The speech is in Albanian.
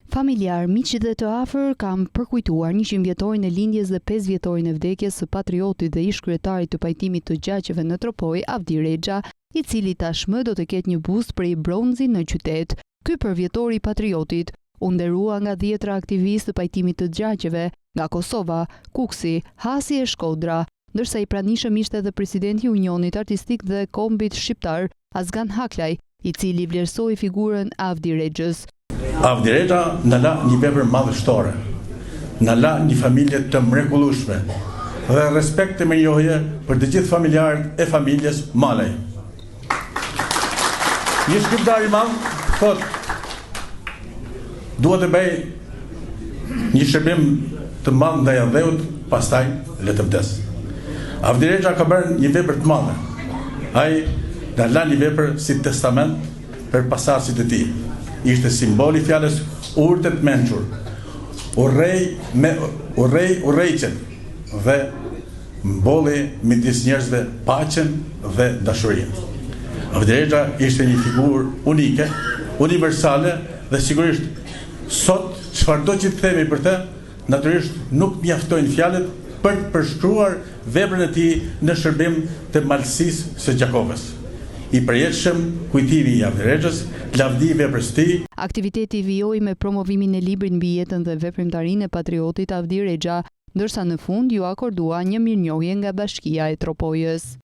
Familjar, miqit dhe të afër kam përkujtuar 100 vjetorin e lindjes dhe 5 vjetorin e vdekjes së patriotit dhe ish kryetarit të pajtimit të gjaqeve në Tropoj, Avdi Rexha, i cili tashmë do të ketë një bust prej bronzi në qytet. Ky përvjetor i patriotit u nderua nga 10 aktivistë të pajtimit të gjaqeve nga Kosova, Kuksi, Hasi e Shkodra, ndërsa i pranishëm ishte edhe presidenti i Unionit Artistik dhe Kombit Shqiptar, Azgan Haklaj, i cili vlerësoi figurën Avdi Rexhës. Avdi Rexha në la një vepër madhështore, në la një familje të mrekullueshme dhe respekt të mirënjohje për të gjithë familjarët e familjes Malaj. Një shqiptar i madh thot, dua të bëj një shërbim të madh ndaj dheut, pastaj le të vdes. Avdi Rexha ka bërë një vepër të madhe. Ai na la një vepër si testament për pasardhësit e tij. Ishte simboli fjalës urtet mençur, urrejqen dhe mbolli midis njerëzve paqen dhe dashurinë. Avdi Rexha ishte një figurë unike, universale dhe sigurisht sot çfarëdo që të themi për të, natyrisht nuk mjaftojnë fjalët për të përshkruar veprën e tij në shërbim të malësisë së Gjakovës. I përjetshëm kujtimi i Avdi Rexhës, lavdi veprës së tij. Aktiviteti vijoi me promovimin e librit mbi jetën dhe veprimtarinë e patriotit Avdi Rexha, ndërsa në fund ju akordua një mirënjohje nga Bashkia e Tropojës.